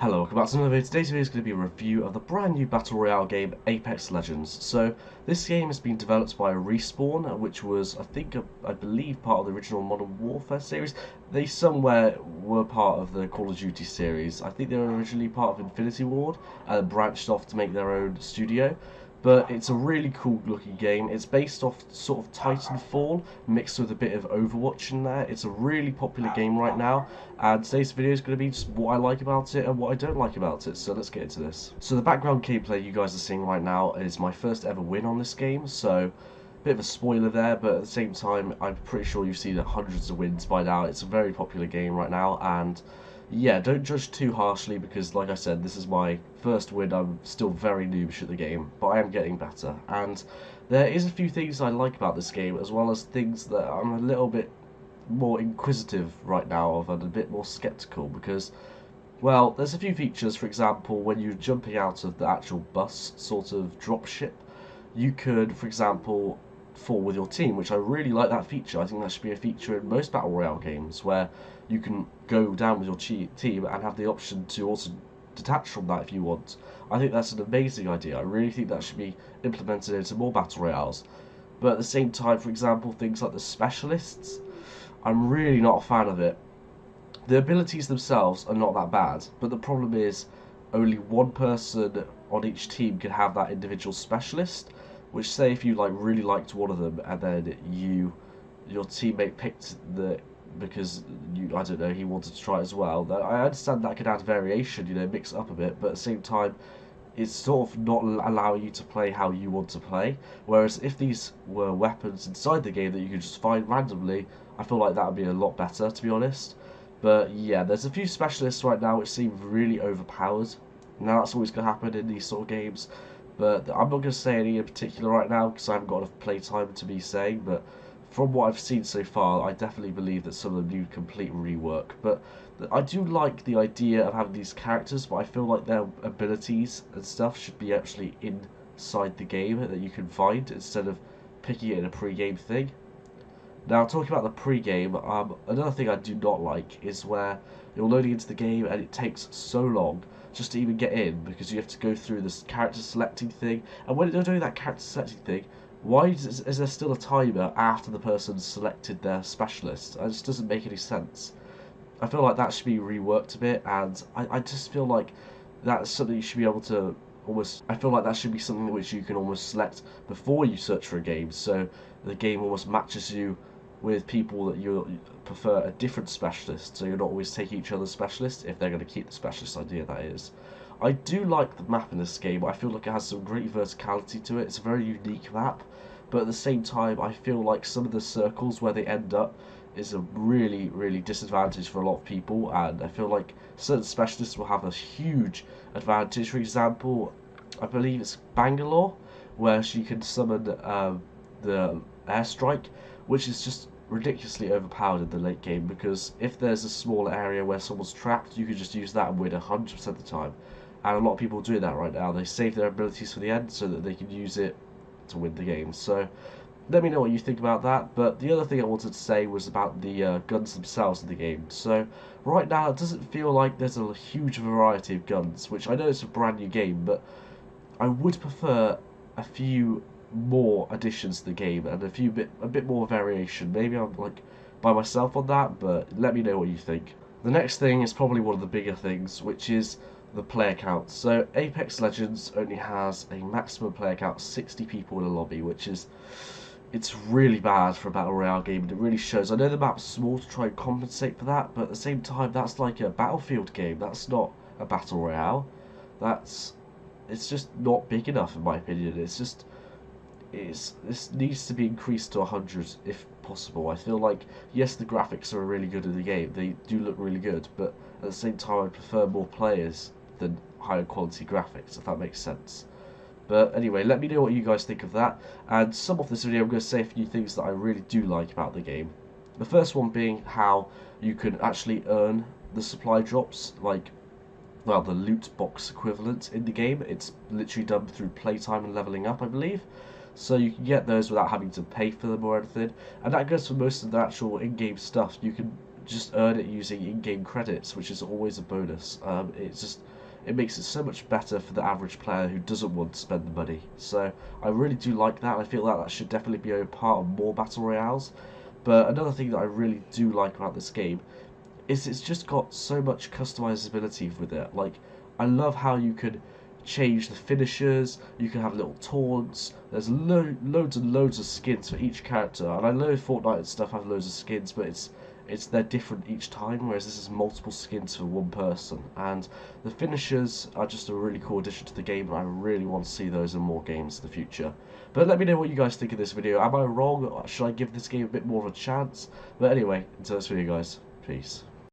Hello, welcome back to another video. Today's video is going to be a review of the brand new Battle Royale game, Apex Legends. So, this game has been developed by Respawn, which was, I believe, part of the original Modern Warfare series. They somewhere were part of the Call of Duty series. I think they were originally part of Infinity Ward, and branched off to make their own studio. But it's a really cool looking game. It's based off sort of Titanfall mixed with a bit of Overwatch in there. It's a really popular game right now, and today's video is going to be just what I like about it and what I don't like about it. So let's get into this. So the background gameplay you guys are seeing right now is my first ever win on this game, so bit of a spoiler there, but at the same time I'm pretty sure you've seen hundreds of wins by now. It's a very popular game right now, and yeah, don't judge too harshly because, like I said, this is my first win. I'm still very noobish at the game, but I am getting better. And there is a few things I like about this game, as well as things that I'm a little bit more inquisitive right now of and a bit more skeptical because, well, there's a few features. For example, when you're jumping out of the actual bus sort of dropship, you could, for example, fall with your team, which I really like that feature. I think that should be a feature in most Battle Royale games where you can go down with your team and have the option to also detach from that if you want. I think that's an amazing idea. I really think that should be implemented into more Battle Royales. But at the same time, for example, things like the specialists, I'm really not a fan of it. The abilities themselves are not that bad, but the problem is only one person on each team can have that individual specialist, which, say if you really liked one of them and then your teammate picked the because I don't know, he wanted to try it as well. I understand that could add variation, mix it up a bit, but at the same time it's sort of not allowing you to play how you want to play. Whereas if these were weapons inside the game that you could just find randomly, I feel like that would be a lot better, to be honest. But yeah, there's a few specialists right now which seem really overpowered. Now that's always going to happen in these sort of games, but I'm not going to say any in particular right now because I haven't got enough playtime to be saying, but from what I've seen so far, I definitely believe that some of them need complete rework. But I do like the idea of having these characters, but I feel like their abilities and stuff should be actually inside the game that you can find instead of picking it in a pre-game thing. Now, talking about the pre-game, another thing I do not like is where you're loading into the game and it takes so long just to even get in because you have to go through this character selecting thing. And when you're doing that character selecting thing, why is there still a timer after the person's selected their specialist? It just doesn't make any sense. I feel like that should be reworked a bit, and I just feel like that's something you should be able to almost. I feel like that should be something which you can almost select before you search for a game, so the game almost matches you with people that you prefer a different specialist, so you're not always taking each other's specialist if they're going to keep the specialist idea, that is. I do like the map in this game. I feel like it has some great verticality to it. It's a very unique map, but at the same time I feel like some of the circles where they end up is a really disadvantage for a lot of people, and I feel like certain specialists will have a huge advantage. For example, I believe it's Bangalore, where she can summon the airstrike, which is just ridiculously overpowered in the late game, because if there's a small area where someone's trapped, you can just use that and win 100% of the time. And a lot of people do that right now. They save their abilities for the end so that they can use it to win the game. So let me know what you think about that. But the other thing I wanted to say was about the guns themselves in the game. So right now it doesn't feel like there's a huge variety of guns, which I know it's a brand new game, but I would prefer a few more additions to the game and a bit more variation. Maybe I'm by myself on that, but let me know what you think. The next thing is probably one of the bigger things, which is the player count. So Apex Legends only has a maximum player count of 60 people in a lobby, which is it's really bad for a Battle Royale game, and it really shows. I know the map's small to try and compensate for that, but at the same time that's like a Battlefield game. That's not a Battle Royale. It's just not big enough in my opinion. This needs to be increased to 100 if possible. I feel like, yes, the graphics are really good in the game. They do look really good, but at the same time, I prefer more players than higher quality graphics, if that makes sense. But anyway, let me know what you guys think of that. And to sum off this video, I'm going to say a few things that I really do like about the game. The first one being how you can actually earn the supply drops, well, the loot box equivalent in the game. It's literally done through playtime and leveling up, I believe. So you can get those without having to pay for them or anything. And that goes for most of the actual in-game stuff. You can just earn it using in-game credits, which is always a bonus. It's just it makes it so much better for the average player who doesn't want to spend the money. So I really do like that. I feel that should definitely be a part of more battle royales. But another thing that I really do like about this game is it's just got so much customizability with it. Like, I love how you could change the finishers, you can have little taunts, there's loads and loads of skins for each character, and I know Fortnite and stuff have loads of skins, but they're different each time, whereas this is multiple skins for one person, and the finishers are just a really cool addition to the game, and I really want to see those in more games in the future. But let me know what you guys think of this video. Am I wrong? Should I give this game a bit more of a chance? But anyway, until this video guys, peace.